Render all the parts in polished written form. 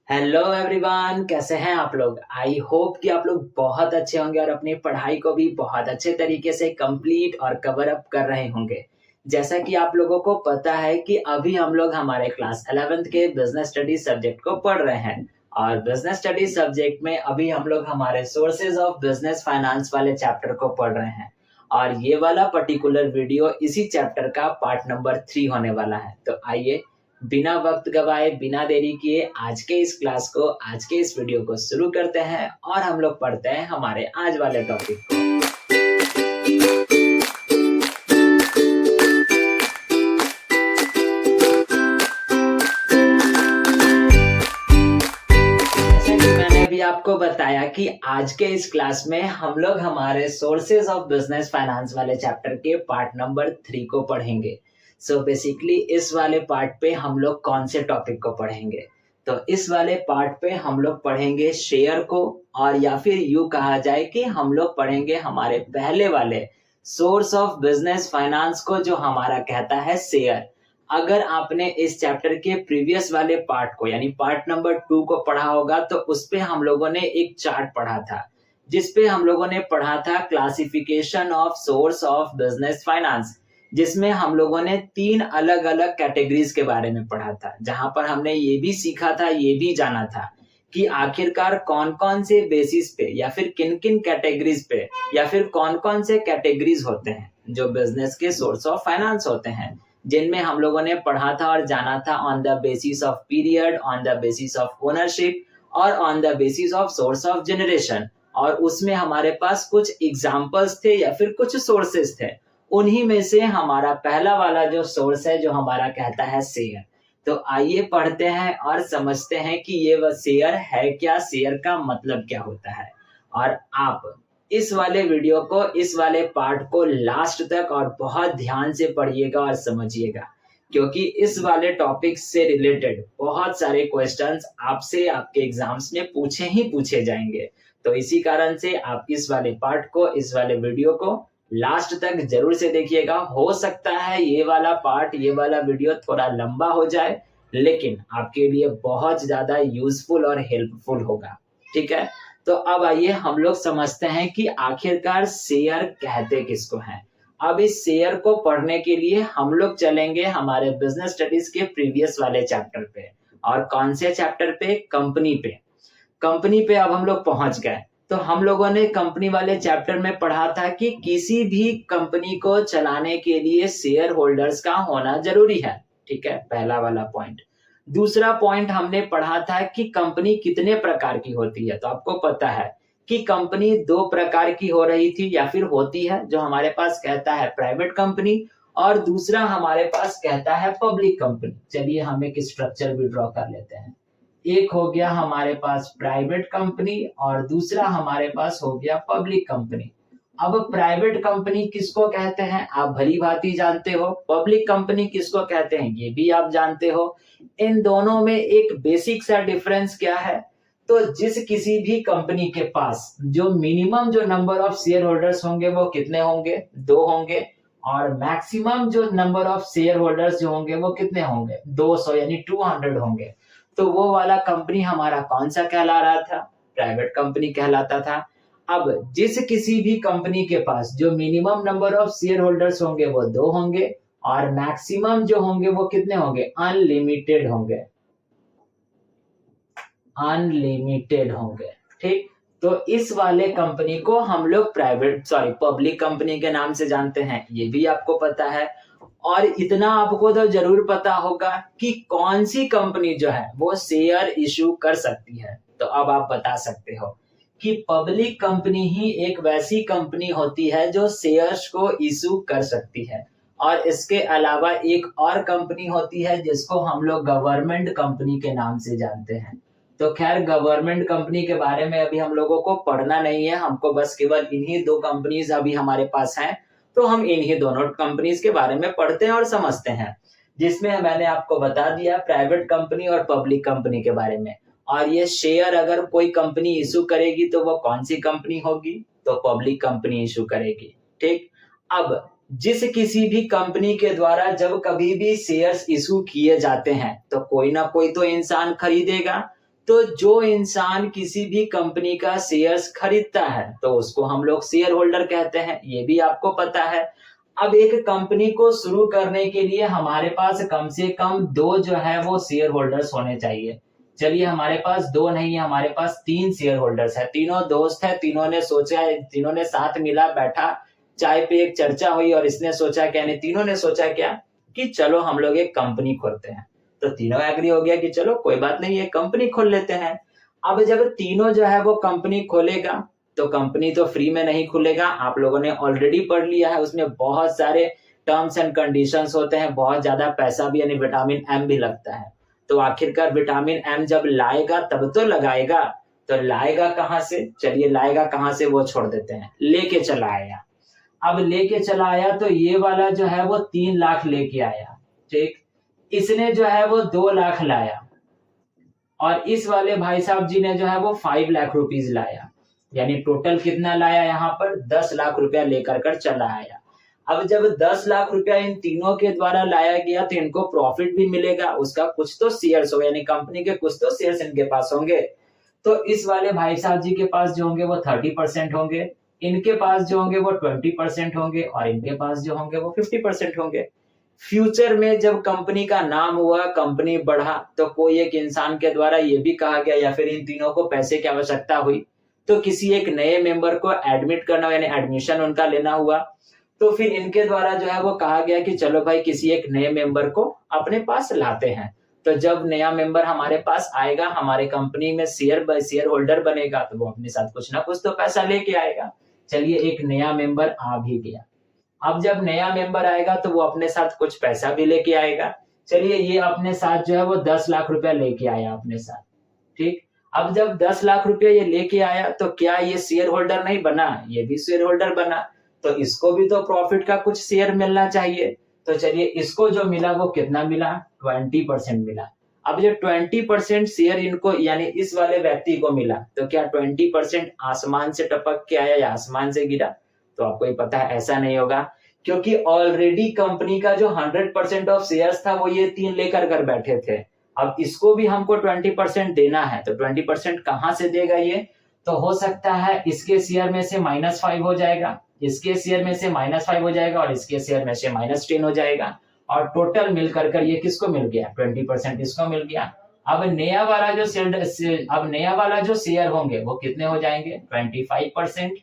Hello everyone, कैसे हैं आप लोग। आई होप कि आप लोग बहुत अच्छे होंगे और अपनी पढ़ाई को भी बहुत अच्छे तरीके से कंप्लीट और कवर अप कर रहे होंगे। जैसा कि आप लोगों को पता है कि अभी हम लोग हमारे क्लास 11th के बिजनेस स्टडीज सब्जेक्ट को पढ़ रहे हैं और बिजनेस स्टडीज सब्जेक्ट में अभी हम लोग हमारे सोर्सेज ऑफ बिजनेस फाइनेंस वाले चैप्टर को पढ़ रहे हैं और ये वाला पर्टिकुलर वीडियो इसी चैप्टर का पार्ट नंबर 3 होने वाला है। तो आइए बिना वक्त गवाए, बिना देरी किए आज के इस क्लास को, आज के इस वीडियो को शुरू करते हैं और हम लोग पढ़ते हैं हमारे आज वाले टॉपिक को। जैसा कि मैंने भी आपको बताया कि आज के इस क्लास में हम लोग हमारे सोर्सेज ऑफ बिजनेस फाइनेंस वाले चैप्टर के पार्ट नंबर 3 को पढ़ेंगे। सो बेसिकली इस वाले पार्ट पे हम लोग कौन से टॉपिक को पढ़ेंगे, तो इस वाले पार्ट पे हम लोग पढ़ेंगे शेयर को, और या फिर यूं कहा जाए कि हम लोग पढ़ेंगे हमारे पहले वाले सोर्स ऑफ बिजनेस फाइनेंस को, जो हमारा कहता है शेयर। अगर आपने इस चैप्टर के प्रीवियस वाले पार्ट को यानी पार्ट नंबर 2 को पढ़ा होगा तो उस पे हम लोगों ने एक चार्ट पढ़ा था जिसपे हम लोगों ने पढ़ा था classification of source of business finance, जिसमें हम लोगों ने 3 अलग अलग कैटेगरीज के बारे में पढ़ा था, जहां पर हमने ये भी सीखा था, ये भी जाना था कि आखिरकार कौन कौन से बेसिस पे या फिर किन किन कैटेगरीज पे या फिर कौन कौन से कैटेगरीज होते हैं जो बिजनेस के सोर्स ऑफ फाइनेंस होते हैं, जिनमें हम लोगों ने पढ़ा था और जाना था on the basis of period, on the basis of ownership और on the basis of source of generation. और उसमें हमारे पास कुछ एग्जाम्पल्स थे या फिर कुछ सोर्सेस थे। उन्हीं में से हमारा पहला वाला जो सोर्स है जो हमारा कहता है शेयर। तो आइए पढ़ते हैं और समझते हैं कि ये वह शेयर है क्या, शेयर का मतलब क्या होता है। और आप इस वाले वीडियो को, इस वाले पार्ट को लास्ट तक और बहुत ध्यान से पढ़िएगा और समझिएगा, क्योंकि इस वाले टॉपिक से रिलेटेड बहुत सारे क्वेश्चंस आपसे आपके एग्जाम्स में पूछे ही पूछे जाएंगे। तो इसी कारण से आप इस वाले पार्ट को, इस वाले वीडियो को लास्ट तक जरूर से देखिएगा। हो सकता है ये वाला पार्ट, ये वाला वीडियो थोड़ा लंबा हो जाए, लेकिन आपके लिए बहुत ज्यादा यूजफुल और हेल्पफुल होगा। ठीक है, तो अब आइए हम लोग समझते हैं कि आखिरकार शेयर कहते किसको हैं। अब इस शेयर को पढ़ने के लिए हम लोग चलेंगे हमारे बिजनेस स्टडीज के प्रीवियस वाले चैप्टर पे। और कौन से चैप्टर पे? कंपनी पे। कंपनी पे अब हम लोग पहुंच गए। तो हम लोगों ने कंपनी वाले चैप्टर में पढ़ा था कि किसी भी कंपनी को चलाने के लिए शेयर होल्डर्स का होना जरूरी है। ठीक है, पहला वाला पॉइंट। दूसरा पॉइंट हमने पढ़ा था कि कंपनी कितने प्रकार की होती है। तो आपको पता है कि कंपनी 2 प्रकार की हो रही थी या फिर होती है, जो हमारे पास कहता है प्राइवेट कंपनी और दूसरा हमारे पास कहता है पब्लिक कंपनी। चलिए हम एक स्ट्रक्चर भी ड्रॉ कर लेते हैं। एक हो गया हमारे पास प्राइवेट कंपनी और दूसरा हमारे पास हो गया पब्लिक कंपनी। अब प्राइवेट कंपनी किसको कहते हैं आप भली भांति जानते हो, पब्लिक कंपनी किसको कहते हैं ये भी आप जानते हो। इन दोनों में एक बेसिक सा डिफरेंस क्या है? तो जिस किसी भी कंपनी के पास जो मिनिमम जो नंबर ऑफ शेयर होल्डर्स होंगे वो कितने होंगे? 2 होंगे। और मैक्सिमम जो नंबर ऑफ शेयर होल्डर्स जो होंगे वो कितने होंगे? 200 यानी 200 होंगे। तो वो वाला कंपनी हमारा कौन सा कहला रहा था? प्राइवेट कंपनी कहलाता था। अब जिस किसी भी कंपनी के पास जो minimum number of share holders होंगे वो 2 होंगे और मैक्सिमम जो होंगे वो कितने होंगे? अनलिमिटेड होंगे। अनलिमिटेड होंगे। ठीक, तो इस वाले कंपनी को हम लोग पब्लिक कंपनी के नाम से जानते हैं, ये भी आपको पता है। और इतना आपको तो जरूर पता होगा कि कौन सी कंपनी जो है वो शेयर इशू कर सकती है। तो अब आप बता सकते हो कि पब्लिक कंपनी ही एक वैसी कंपनी होती है जो शेयर्स को इशू कर सकती है। और इसके अलावा एक और कंपनी होती है जिसको हम लोग गवर्नमेंट कंपनी के नाम से जानते हैं। तो खैर गवर्नमेंट कंपनी के बारे में अभी हम लोगों को पढ़ना नहीं है, हमको बस केवल इन्हीं 2 कंपनीज अभी हमारे पास हैं। तो हम इन्हीं दोनों कंपनीज के बारे में पढ़ते हैं और समझते हैं, जिसमें मैंने आपको बता दिया प्राइवेट कंपनी और पब्लिक कंपनी के बारे में। और ये शेयर अगर कोई कंपनी इशू करेगी तो वो कौन सी कंपनी होगी? तो पब्लिक कंपनी इशू करेगी। ठीक, अब जिस किसी भी कंपनी के द्वारा जब कभी भी शेयर्स इशू किए जाते हैं तो कोई ना कोई तो इंसान खरीदेगा। तो जो इंसान किसी भी कंपनी का शेयर्स खरीदता है तो उसको हम लोग शेयर होल्डर कहते हैं, ये भी आपको पता है। अब एक कंपनी को शुरू करने के लिए हमारे पास कम से कम 2 जो है वो शेयर होल्डर्स होने चाहिए। चलिए हमारे पास 2 नहीं है, हमारे पास 3 शेयर होल्डर्स है। तीनों दोस्त है, तीनों ने सोचा, तीनों ने साथ मिला, बैठा, चाय पे एक चर्चा हुई और इसने सोचा क्या, यानी तीनों ने सोचा क्या कि चलो हम लोग एक कंपनी खोलते हैं। तो तीनों एग्री हो गया कि चलो कोई बात नहीं, ये कंपनी खोल लेते हैं। अब जब तीनों जो है वो कंपनी खोलेगा तो कंपनी तो फ्री में नहीं खुलेगा, आप लोगों ने ऑलरेडी पढ़ लिया है, उसमें बहुत सारे टर्म्स एंड कंडीशंस होते हैं, बहुत ज्यादा पैसा भी यानी विटामिन एम भी लगता है। तो आखिरकार विटामिन एम जब लाएगा तब तो लगाएगा, तो लाएगा कहाँ से, चलिए लाएगा कहाँ से वो छोड़ देते हैं, लेके चला आया। अब लेके चला आया तो ये वाला जो है वो 3 लाख लेके आया, ठीक। इसने जो है वो 2 लाख लाया और इस वाले भाई साहब जी ने जो है वो 5 लाख रुपीज लाया, यानी टोटल कितना लाया, यहाँ पर 10 लाख रुपया लेकर कर चला आया। अब जब 10 लाख रुपया इन तीनों के द्वारा लाया गया तो इनको प्रॉफिट भी मिलेगा, उसका कुछ तो शेयर्स होगा, यानी कंपनी के कुछ तो शेयर्स इनके पास होंगे। तो इस वाले भाई साहब जी के पास जो होंगे वो 30% होंगे, इनके पास जो होंगे वो 20% होंगे और इनके पास जो होंगे वो 50% होंगे। फ्यूचर में जब कंपनी का नाम हुआ, कंपनी बढ़ा, तो कोई एक इंसान के द्वारा ये भी कहा गया या फिर इन तीनों को पैसे की आवश्यकता हुई तो किसी एक नए मेंबर को एडमिट करना यानी एडमिशन उनका लेना हुआ, तो फिर इनके द्वारा जो है वो कहा गया कि चलो भाई किसी एक नए मेंबर को अपने पास लाते हैं। तो जब नया मेंबर हमारे पास आएगा, हमारे कंपनी में शेयर होल्डर बनेगा, तो वो अपने साथ कुछ ना कुछ तो पैसा लेके आएगा। चलिए एक नया मेंबर आ भी गया। अब जब नया मेंबर आएगा तो वो अपने साथ कुछ पैसा भी लेके आएगा। चलिए ये अपने साथ जो है वो 10 लाख रुपया लेके आया अपने साथ, ठीक। अब जब 10 लाख रुपया ये लेके आया तो क्या ये शेयर होल्डर नहीं बना, ये भी शेयर होल्डर बना, तो इसको भी तो प्रॉफिट का कुछ शेयर मिलना चाहिए। तो चलिए इसको जो मिला वो कितना मिला, 20% मिला। अब जो 20% शेयर इनको यानी इस वाले व्यक्ति को मिला, तो क्या 20% आसमान से टपक के आया या आसमान से गिरा, तो आपको ये पता है ऐसा नहीं होगा, क्योंकि ऑलरेडी कंपनी का जो 100% ऑफ शेयर्स था वो ये 3 लेकर कर बैठे थे। अब इसको भी हमको 20% देना है, तो 20% कहां से देगा ये, तो हो सकता है इसके शेयर में से -5 हो जाएगा, इसके शेयर में से -5 हो जाएगा और इसके शेयर में से -10 हो जाएगा और टोटल मिलकर कर ये किसको मिल गया, 20% इसको मिल गया। अब नया वाला जो शेयर होंगे वो कितने हो जाएंगे, 25%,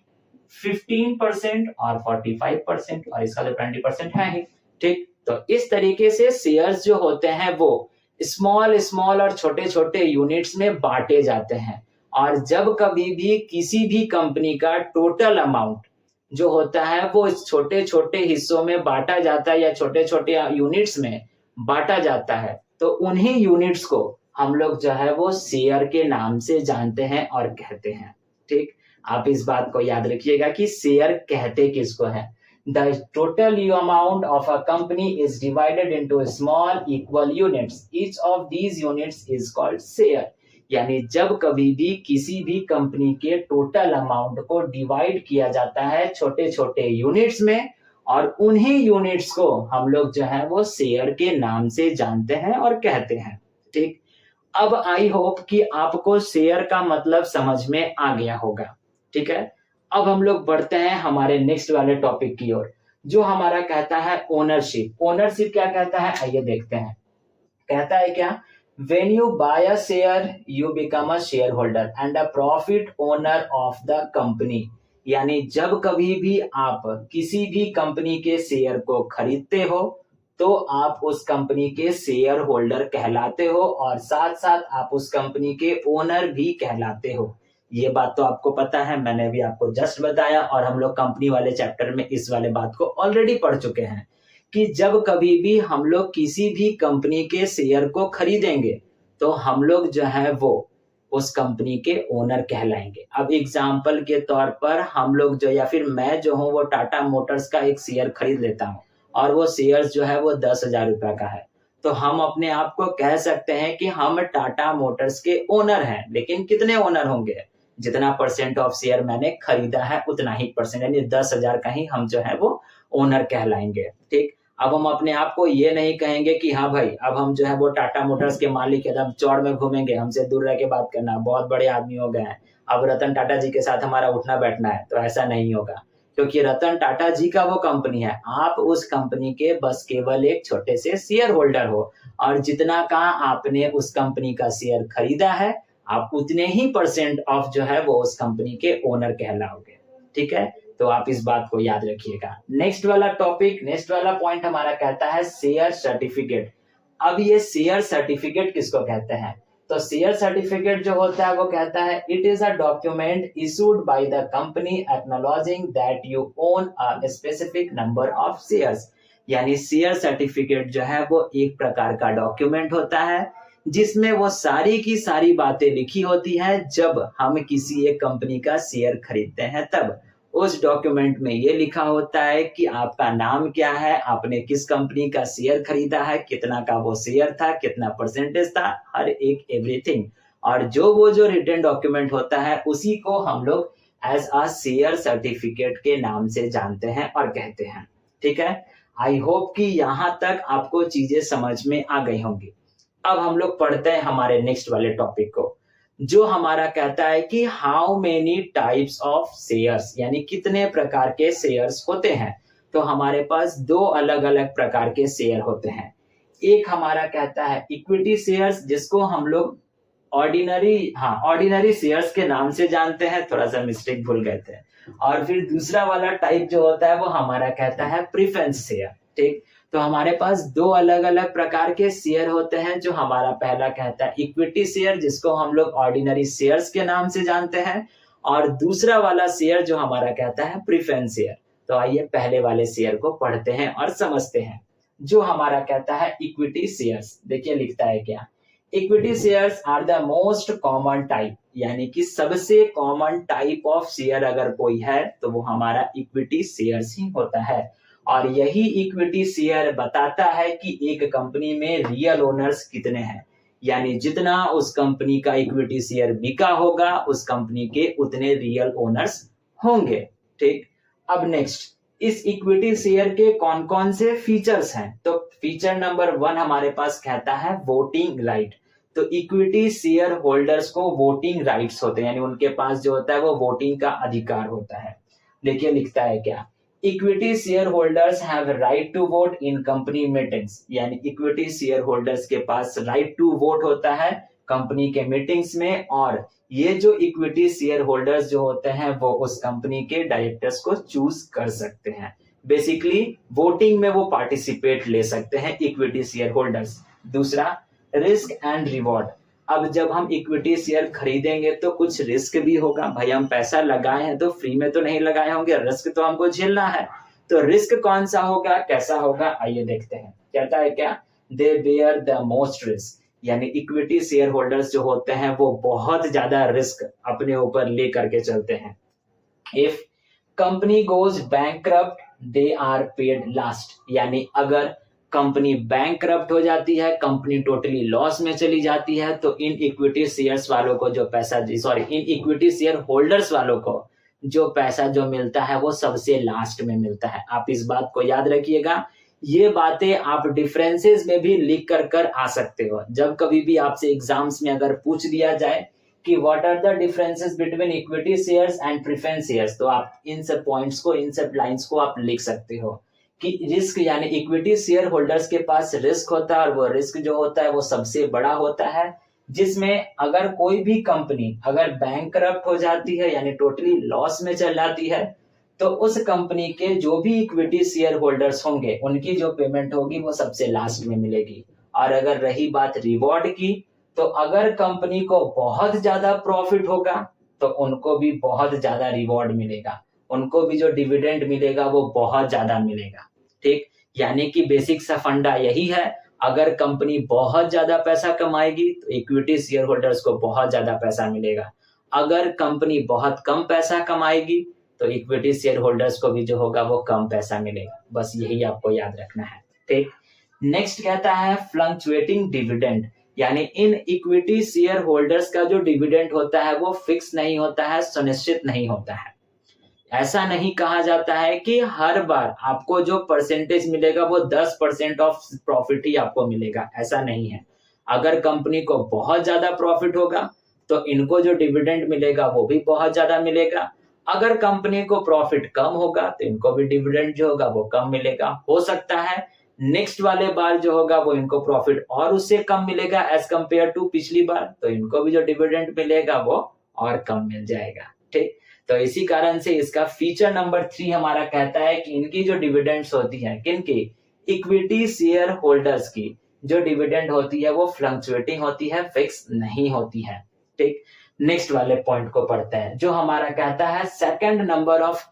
15% और 45%, और इसका तो 20% है ही, ठीक। तो इस तरीके से शेयर्स जो होते हैं वो स्मॉल और छोटे छोटे यूनिट्स में बांटे जाते हैं, और जब कभी भी किसी भी कंपनी का टोटल अमाउंट जो होता है वो छोटे छोटे हिस्सों में बांटा जाता है या छोटे छोटे यूनिट्स में बांटा जाता है, तो उन्हीं यूनिट्स को हम लोग जो है वो शेयर के नाम से जानते हैं और कहते हैं, ठीक। आप इस बात को याद रखिएगा कि शेयर कहते किसको है। The total amount of a company is divided into small equal units. Each of these units is called share. यानी जब कभी भी किसी भी कंपनी के टोटल अमाउंट को डिवाइड किया जाता है छोटे छोटे यूनिट्स में, और उन्हीं यूनिट्स को हम लोग जो है वो शेयर के नाम से जानते हैं और कहते हैं, ठीक। अब आई होप कि आपको शेयर का मतलब समझ में आ गया होगा, ठीक है। अब हम लोग बढ़ते हैं हमारे नेक्स्ट वाले टॉपिक की ओर, जो हमारा कहता है ओनरशिप। ओनरशिप क्या कहता है, आइए देखते हैं। कहता है क्या, when you buy a share you become a shareholder and a profit owner of the company। यानी जब कभी भी आप किसी भी कंपनी के शेयर को खरीदते हो तो आप उस कंपनी के शेयर होल्डर कहलाते हो और साथ साथ आप उस कंपनी के ओनर भी कहलाते हो। ये बात तो आपको पता है, मैंने भी आपको जस्ट बताया, और हम लोग कंपनी वाले चैप्टर में इस वाले बात को ऑलरेडी पढ़ चुके हैं कि जब कभी भी हम लोग किसी भी कंपनी के शेयर को खरीदेंगे तो हम लोग जो है वो उस कंपनी के ओनर कहलाएंगे। अब एग्जाम्पल के तौर पर हम लोग जो या फिर मैं जो हूँ वो टाटा मोटर्स का एक शेयर खरीद लेता हूँ और वो शेयर जो है वो 10,000 रुपया का है, तो हम अपने आप को कह सकते हैं कि हम टाटा मोटर्स के ओनर हैं। लेकिन कितने ओनर होंगे, जितना % ऑफ शेयर मैंने खरीदा है उतना ही %, यानी 10,000 का ही हम जो है वो ओनर कहलाएंगे, ठीक। अब हम अपने आप को ये नहीं कहेंगे कि हाँ भाई अब हम जो है वो टाटा मोटर्स के मालिक एकदम चौड़ में घूमेंगे, हमसे दूर रह के बात करना, बहुत बड़े आदमी हो गए हैं, अब रतन टाटा जी के साथ हमारा उठना बैठना है। तो ऐसा नहीं होगा, क्योंकि रतन टाटा जी का वो कंपनी है, आप उस कंपनी के बस केवल एक छोटे से शेयर होल्डर हो, और जितना का आपने उस कंपनी का शेयर खरीदा है आप उतने ही परसेंट ऑफ जो है वो उस कंपनी के ओनर कहलाओगे। ठीक है, तो आप इस बात को याद रखिएगा। नेक्स्ट वाला टॉपिक, नेक्स्ट वाला पॉइंट हमारा कहता है शेयर सर्टिफिकेट। अब ये शेयर सर्टिफिकेट किसको कहते हैं? तो शेयर सर्टिफिकेट जो होता है वो कहता है it is a document issued by the company acknowledging that you own a specific number of shares. यानी शेयर सर्टिफिकेट जो है वो एक प्रकार का डॉक्यूमेंट होता है जिसमें वो सारी की सारी बातें लिखी होती है। जब हम किसी एक कंपनी का शेयर खरीदते हैं तब उस डॉक्यूमेंट में ये लिखा होता है कि आपका नाम क्या है, आपने किस कंपनी का शेयर खरीदा है, कितना का वो शेयर था, कितना परसेंटेज था, हर एक एवरीथिंग। और जो रिटन डॉक्यूमेंट होता है उसी को हम लोग एज अ शेयर सर्टिफिकेट के नाम से जानते हैं और कहते हैं। ठीक है, आई होप कि यहाँ तक आपको चीजें समझ में आ गई होंगी। अब हम लोग पढ़ते हैं हमारे नेक्स्ट वाले टॉपिक को, जो हमारा कहता है कि how many types of shares, यानी कितने प्रकार के शेयर्स होते हैं। तो हमारे पास दो अलग अलग प्रकार के शेयर होते हैं। एक हमारा कहता है इक्विटी शेयर्स, जिसको हम लोग ऑर्डिनरी शेयर्स के नाम से जानते हैं, थोड़ा सा मिस्टेक भूल गए थे। और फिर दूसरा वाला टाइप जो होता है वो हमारा कहता है प्रेफरेंस शेयर। ठीक, तो हमारे पास दो अलग अलग प्रकार के शेयर होते हैं। जो हमारा पहला कहता है इक्विटी शेयर, जिसको हम लोग ऑर्डिनरी शेयर्स के नाम से जानते हैं, और दूसरा वाला शेयर जो हमारा कहता है प्रेफरेंस शेयर। तो आइए पहले वाले शेयर को पढ़ते हैं और समझते हैं। जो हमारा कहता है इक्विटी शेयर्स, देखिए लिखता है क्या, equity shares are the most common type, यानी कि सबसे कॉमन टाइप ऑफ शेयर अगर कोई है तो वो हमारा इक्विटी शेयर्स ही होता है। और यही इक्विटी शेयर बताता है कि एक कंपनी में रियल ओनर्स कितने हैं, यानी जितना उस कंपनी का इक्विटी शेयर बिका होगा उस कंपनी के उतने रियल ओनर्स होंगे। ठीक, अब नेक्स्ट, इस इक्विटी शेयर के कौन कौन से फीचर्स हैं? तो फीचर नंबर 1 हमारे पास कहता है वोटिंग राइट। तो इक्विटी शेयर होल्डर्स को वोटिंग राइट्स होते हैं, यानी उनके पास जो होता है वो वोटिंग का अधिकार होता है। देखिए लिखता है क्या, equity share holders have right to vote in company meetings, यानी इक्विटी शेयर होल्डर्स के पास राइट टू वोट होता है कंपनी के मीटिंग्स में। और ये जो इक्विटी शेयर होल्डर्स जो होते हैं वो उस कंपनी के डायरेक्टर्स को चूज कर सकते हैं। बेसिकली वोटिंग में वो पार्टिसिपेट ले सकते हैं इक्विटी शेयर होल्डर्स। दूसरा, रिस्क एंड रिवॉर्ड। अब जब हम इक्विटी शेयर खरीदेंगे तो कुछ रिस्क भी होगा, भाई हम पैसा लगाए हैं तो फ्री में तो नहीं लगाए होंगे, रिस्क तो हमको झेलना है। तो रिस्क कौन सा होगा, कैसा होगा, आइए देखते हैं। कहता है क्या, they bear the most risk, यानी इक्विटी शेयर होल्डर्स जो होते हैं वो बहुत ज्यादा रिस्क अपने ऊपर ले करके चलते हैं। If company goes bankrupt they are paid last, यानी अगर कंपनी बैंकक्रप्ट हो जाती है, कंपनी टोटली लॉस में चली जाती है, तो इन इक्विटी शेयर्स वालों को जो पैसा, इन इक्विटी शेयर होल्डर्स वालों को जो पैसा जो मिलता है वो सबसे लास्ट में मिलता है। आप इस बात को याद रखिएगा। ये बातें आप डिफरेंसेस में भी लिख कर आ सकते हो। जब कभी भी आपसे एग्जाम्स में अगर पूछ दिया जाए कि what are the differences between equity shares and preference shares, तो आप इन सब पॉइंट्स को, इन सब लाइंस को आप लिख सकते हो कि रिस्क, यानी इक्विटी शेयर होल्डर्स के पास रिस्क होता है और वो रिस्क जो होता है वो सबसे बड़ा होता है, जिसमें अगर कोई भी कंपनी अगर बैंकक्रप्ट हो जाती है यानी टोटली लॉस में चल जाती है, तो उस कंपनी के जो भी इक्विटी शेयर होल्डर्स होंगे उनकी जो पेमेंट होगी वो सबसे लास्ट में मिलेगी। और अगर रही बात रिवॉर्ड की, तो अगर कंपनी को बहुत ज्यादा प्रॉफिट होगा तो उनको भी बहुत ज्यादा रिवॉर्ड मिलेगा, उनको भी जो डिविडेंड मिलेगा वो बहुत ज्यादा मिलेगा। ठीक, यानी कि बेसिक सा फंडा यही है, अगर कंपनी बहुत ज्यादा पैसा कमाएगी तो इक्विटी शेयर होल्डर्स को बहुत ज्यादा पैसा मिलेगा, अगर कंपनी बहुत कम पैसा कमाएगी तो इक्विटी शेयर होल्डर्स को भी जो होगा वो कम पैसा मिलेगा। बस यही आपको याद रखना है। ठीक, नेक्स्ट कहता है फ्लक्चुएटिंग डिविडेंड, यानी इन इक्विटी शेयर होल्डर्स का जो डिविडेंड होता है वो फिक्स नहीं होता है, सुनिश्चित नहीं होता है। ऐसा नहीं कहा जाता है कि हर बार आपको जो परसेंटेज मिलेगा वो 10% ऑफ प्रॉफिट ही आपको मिलेगा, ऐसा नहीं है। अगर कंपनी को बहुत ज्यादा प्रॉफिट होगा तो इनको जो डिविडेंड मिलेगा वो भी बहुत ज्यादा मिलेगा। अगर कंपनी को प्रॉफिट कम होगा तो इनको भी डिविडेंड जो होगा वो कम मिलेगा। हो सकता है नेक्स्ट वाले बार जो होगा वो इनको प्रॉफिट और उससे कम मिलेगा एज कंपेयर टू पिछली बार, तो इनको भी जो डिविडेंड मिलेगा वो और कम मिल जाएगा। ठीक, तो इसी कारण से इसका फीचर नंबर 3 हमारा कहता है कि इनकी जो डिविडेंड्स होती है, किनकी, इक्विटी शेयर होल्डर्स की जो डिविडेंड होती है वो फ्लक्चुएटिंग होती है, फिक्स नहीं होती है। ठीक, नेक्स्ट वाले पॉइंट को पढ़ते हैं जो हमारा कहता है second number of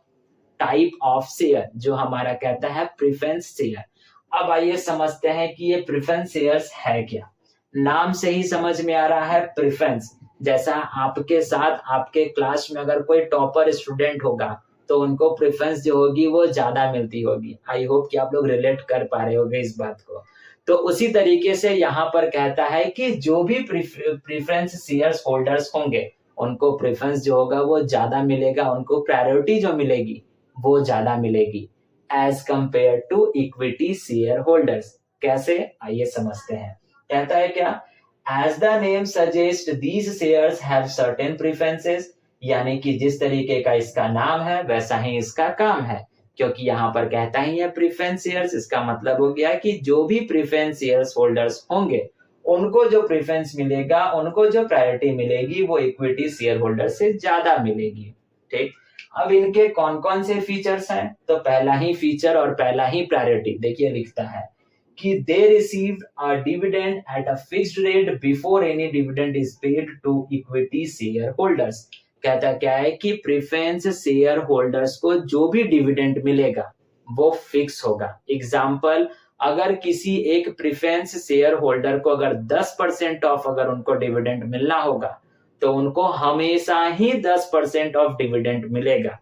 type of share, जो हमारा कहता है प्रेफरेंस शेयर। अब आइए समझते हैं कि ये प्रेफरेंस शेयर्स है क्या। नाम से ही समझ में आ रहा है प्रेफरेंस, जैसा आपके साथ आपके क्लास में अगर कोई टॉपर स्टूडेंट होगा तो उनको प्रेफरेंस जो होगी वो ज्यादा मिलती होगी। आई होप कि आप लोग रिलेट कर पा रहे होंगे इस बात को। तो उसी तरीके से यहाँ पर कहता है कि जो भी प्रेफरेंस शेयर्स होल्डर्स होंगे उनको प्रेफरेंस जो होगा वो ज्यादा मिलेगा, उनको प्रायोरिटी जो मिलेगी वो ज्यादा मिलेगी as compare to equity share holders. कैसे, आइए समझते हैं। कहता है क्या, as the name suggest these shares have certain preferences, यानी कि जिस तरीके का इसका नाम है वैसा ही इसका काम है। क्योंकि यहाँ पर कहता ही है प्रेफरेंस शेयर्स, इसका मतलब हो गया कि जो भी प्रेफरेंस शेयर्स होल्डर्स होंगे उनको जो प्रेफरेंस मिलेगा, उनको जो प्रायोरिटी मिलेगी वो इक्विटी शेयर होल्डर से ज्यादा मिलेगी। ठीक, अब इनके कौन कौन से फीचर्स हैं, तो पहला ही फीचर और पहला ही प्रायोरिटी देखिए लिखता है कि they received a dividend at a fixed rate before any dividend is paid to equity share holders. कहता क्या है कि प्रेफरेंस शेयर होल्डर्स को जो भी डिविडेंड मिलेगा वो फिक्स होगा। एग्जाम्पल, अगर किसी एक प्रेफरेंस शेयर होल्डर को अगर 10% ऑफ अगर उनको डिविडेंड मिलना होगा तो उनको हमेशा ही 10% ऑफ डिविडेंड मिलेगा,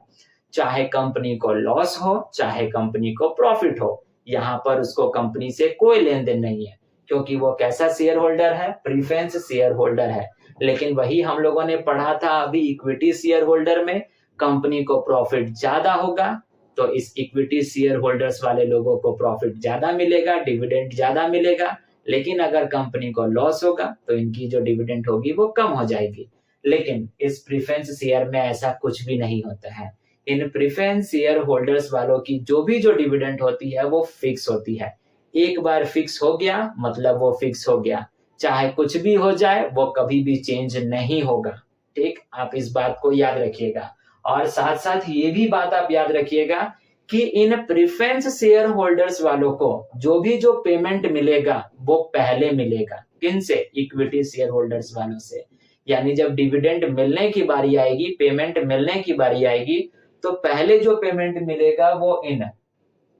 चाहे कंपनी को लॉस हो चाहे कंपनी को प्रॉफिट हो। यहाँ पर उसको कंपनी से कोई लेन देन नहीं है, क्योंकि वो कैसा शेयर होल्डर है, प्रेफरेंस शेयर होल्डर है। लेकिन वही हम लोगों ने पढ़ा था अभी इक्विटी शेयर होल्डर में, कंपनी को प्रॉफिट ज्यादा होगा तो इस इक्विटी शेयर होल्डर्स वाले लोगों को प्रॉफिट ज्यादा मिलेगा, डिविडेंड ज्यादा मिलेगा। लेकिन अगर कंपनी को लॉस होगा तो इनकी जो डिविडेंड होगी वो कम हो जाएगी। लेकिन इस प्रेफरेंस शेयर में ऐसा कुछ भी नहीं होता है। इन प्रेफरेंस शेयर होल्डर्स वालों की जो भी जो डिविडेंड होती है वो फिक्स होती है। एक बार फिक्स हो गया मतलब वो फिक्स हो गया, चाहे कुछ भी हो जाए वो कभी भी चेंज नहीं होगा। ठीक, आप इस बात को याद रखिएगा। और साथ साथ ये भी बात आप याद रखिएगा कि इन प्रेफरेंस शेयर होल्डर्स वालों को जो भी जो पेमेंट मिलेगा वो पहले मिलेगा। किनसे, इक्विटी शेयर होल्डर्स वालों से। यानी जब डिविडेंड मिलने की बारी आएगी, पेमेंट मिलने की बारी आएगी, तो पहले जो पेमेंट मिलेगा वो इन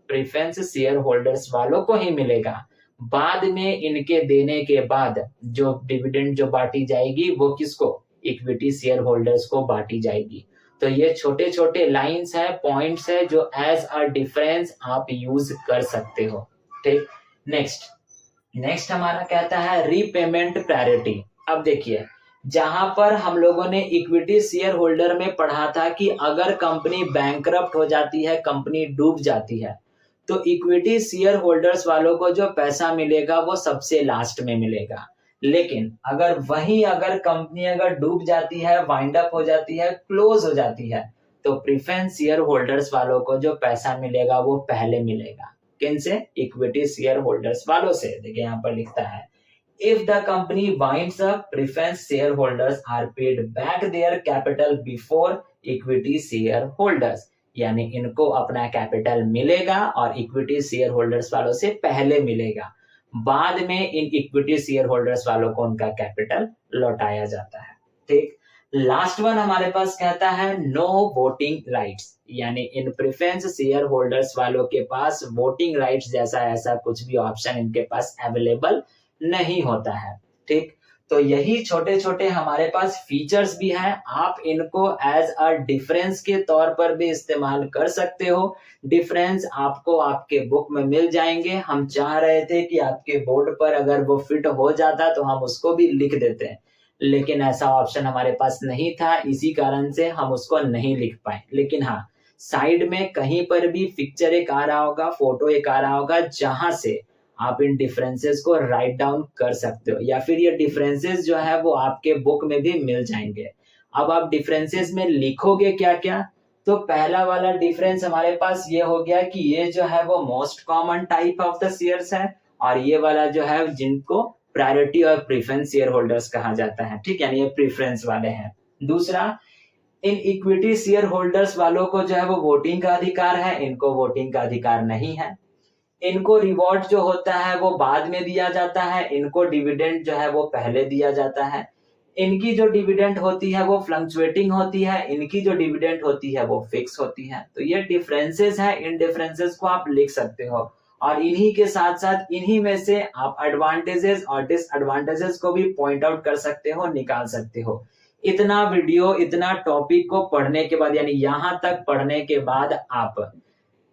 प्रेफरेंस शेयर होल्डर्स वालों को ही मिलेगा। बाद में इनके देने के बाद जो डिविडेंड जो बांटी जाएगी वो किसको, इक्विटी शेयर होल्डर्स को बांटी जाएगी। तो ये छोटे छोटे लाइंस है, पॉइंट्स है जो एज अ डिफरेंस आप यूज कर सकते हो। ठीक, नेक्स्ट हमारा कहता है रीपेमेंट प्रायोरिटी। अब देखिए, जहां पर हम लोगों ने इक्विटी शेयर होल्डर में पढ़ा था कि अगर कंपनी बैंकरप्ट हो जाती है, कंपनी डूब जाती है, तो इक्विटी शेयर होल्डर्स वालों को जो पैसा मिलेगा वो सबसे लास्ट में मिलेगा। लेकिन अगर कंपनी अगर डूब जाती है, वाइंड अप हो जाती है, क्लोज हो जाती है, तो प्रेफरेंस शेयर होल्डर्स वालों को जो पैसा मिलेगा वो पहले मिलेगा। किनसे, इक्विटी शेयर होल्डर्स वालों से। देखिए यहाँ पर लिखता है, if the company winds up, preference shareholders are paid back their capital before equity shareholders। यानी इनको अपना कैपिटल मिलेगा और इक्विटी शेयर होल्डर्स वालों से पहले मिलेगा, बाद में इन इक्विटी शेयर होल्डर्स वालों को उनका कैपिटल लौटाया जाता है। ठीक, लास्ट वन हमारे पास कहता है नो वोटिंग राइट्स। यानी इन प्रेफरेंस शेयर होल्डर्स वालों के पास वोटिंग राइट्स जैसा ऐसा कुछ भी ऑप्शन इनके पास अवेलेबल नहीं होता है। ठीक, तो यही छोटे छोटे हमारे पास फीचर्स भी हैं, आप इनको एज अ डिफरेंस के तौर पर भी इस्तेमाल कर सकते हो। डिफरेंस आपको आपके बुक में मिल जाएंगे। हम चाह रहे थे कि आपके बोर्ड पर अगर वो फिट हो जाता तो हम उसको भी लिख देते, लेकिन ऐसा ऑप्शन हमारे पास नहीं था, इसी कारण से हम उसको नहीं लिख पाए। लेकिन हाँ, साइड में कहीं पर भी पिक्चर एक आ रहा होगा, फोटो एक आ रहा होगा, जहां से आप इन डिफरेंसेस को राइट डाउन कर सकते हो, या फिर ये डिफरेंसेस जो है वो आपके बुक में भी मिल जाएंगे। अब आप डिफरेंसेस में लिखोगे क्या क्या, तो पहला वाला डिफरेंस हमारे पास ये हो गया कि ये जो है वो most common type of the shares है, और ये वाला जो है जिनको प्रायोरिटी और प्रेफरेंस शेयर होल्डर्स कहा जाता है, ठीक है, यानी ये प्रेफरेंस वाले हैं। दूसरा, इन इक्विटी शेयर होल्डर्स वालों को जो है वो वोटिंग का अधिकार है, इनको वोटिंग का अधिकार नहीं है। इनको रिवॉर्ड जो होता है वो बाद में दिया जाता है, इनको डिविडेंड जो है वो पहले दिया जाता है। इनकी जो डिविडेंड होती है वो फ्लक्चुएटिंग होती है, इनकी जो डिविडेंड होती है वो फिक्स होती है। तो ये डिफरेंसेस हैं, इन डिफरेंसेस को आप लिख सकते हो, और इन्हीं के साथ साथ इन्हीं में से आप एडवांटेजेस और डिसएडवांटेजेस को भी पॉइंट आउट कर सकते हो, निकाल सकते हो। इतना वीडियो, इतना टॉपिक को पढ़ने के बाद, यानी यहां तक पढ़ने के बाद आप,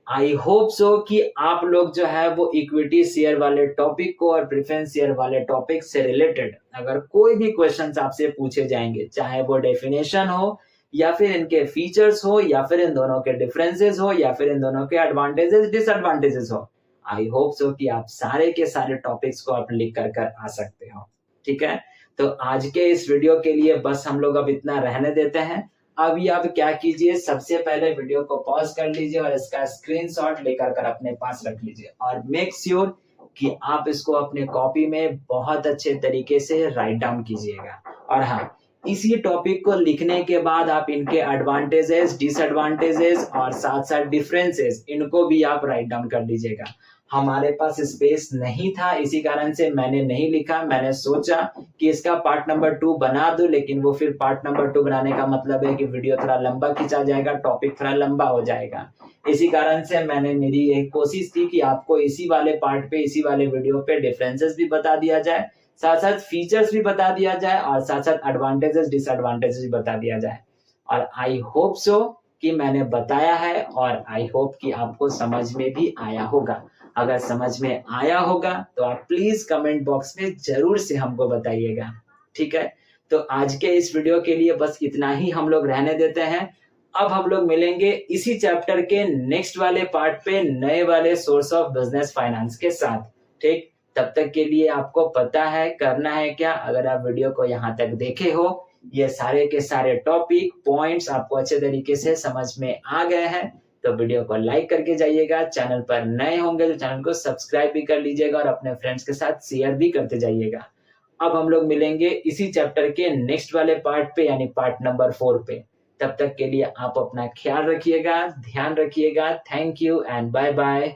आई होप सो कि आप लोग जो है वो इक्विटी शेयर वाले टॉपिक को और प्रेफरेंस शेयर वाले टॉपिक से रिलेटेड अगर कोई भी क्वेश्चंस आपसे पूछे जाएंगे, चाहे वो डेफिनेशन हो, या फिर इनके फीचर्स हो, या फिर इन दोनों के डिफरेंसेस हो, या फिर इन दोनों के एडवांटेजेस डिसएडवांटेजेस हो, आई होप सो कि आप सारे के सारे टॉपिक्स को आप लिख कर आ सकते हो। ठीक है, तो आज के इस वीडियो के लिए बस हम लोग अब इतना रहने देते हैं। अभी आप क्या कीजिए, सबसे पहले वीडियो को पॉज कर लीजिए और इसका स्क्रीनशॉट लेकर कर अपने पास रख लीजिए, और मेक श्योर कि आप इसको अपने कॉपी में बहुत अच्छे तरीके से राइट डाउन कीजिएगा। और हाँ, इसी टॉपिक को लिखने के बाद आप इनके एडवांटेजेस, डिसएडवांटेजेस और साथ साथ डिफरेंसेस, इनको भी आप राइट डाउन कर लीजिएगा। हमारे पास स्पेस नहीं था, इसी कारण से मैंने नहीं लिखा। मैंने सोचा कि इसका पार्ट नंबर 2 बना दूं, लेकिन वो फिर पार्ट नंबर 2 बनाने का मतलब है कि वीडियो थोड़ा लंबा खींचा जाएगा, टॉपिक थोड़ा लंबा हो जाएगा। इसी कारण से मैंने, मेरी एक कोशिश थी कि आपको इसी वाले पार्ट पे, इसी वाले वीडियो पे डिफरेंसेस भी बता दिया जाए, साथ साथ फीचर्स भी बता दिया जाए, और साथ साथ एडवांटेजेस डिसएडवांटेजेस भी बता दिया जाए। और आई होप सो कि मैंने बताया है, और आई होप कि आपको समझ में भी आया होगा। अगर समझ में आया होगा तो आप प्लीज कमेंट बॉक्स में जरूर से हमको बताइएगा। ठीक है, तो आज के इस वीडियो के लिए बस इतना ही हम लोग रहने देते हैं। अब हम लोग मिलेंगे इसी चैप्टर के नेक्स्ट वाले पार्ट पे, नए वाले सोर्स ऑफ बिजनेस फाइनेंस के साथ। ठीक, तब तक के लिए आपको पता है करना है क्या। अगर आप वीडियो को यहाँ तक देखे हो, ये सारे के सारे टॉपिक पॉइंट्स आपको अच्छे तरीके से समझ में आ गए हैं, तो वीडियो को लाइक करके जाइएगा। चैनल पर नए होंगे तो चैनल को सब्सक्राइब भी कर लीजिएगा, और अपने फ्रेंड्स के साथ शेयर भी करते जाइएगा। अब हम लोग मिलेंगे इसी चैप्टर के नेक्स्ट वाले पार्ट पे, यानी पार्ट नंबर 4 पे। तब तक के लिए आप अपना ख्याल रखिएगा, ध्यान रखिएगा। Thank you and bye bye.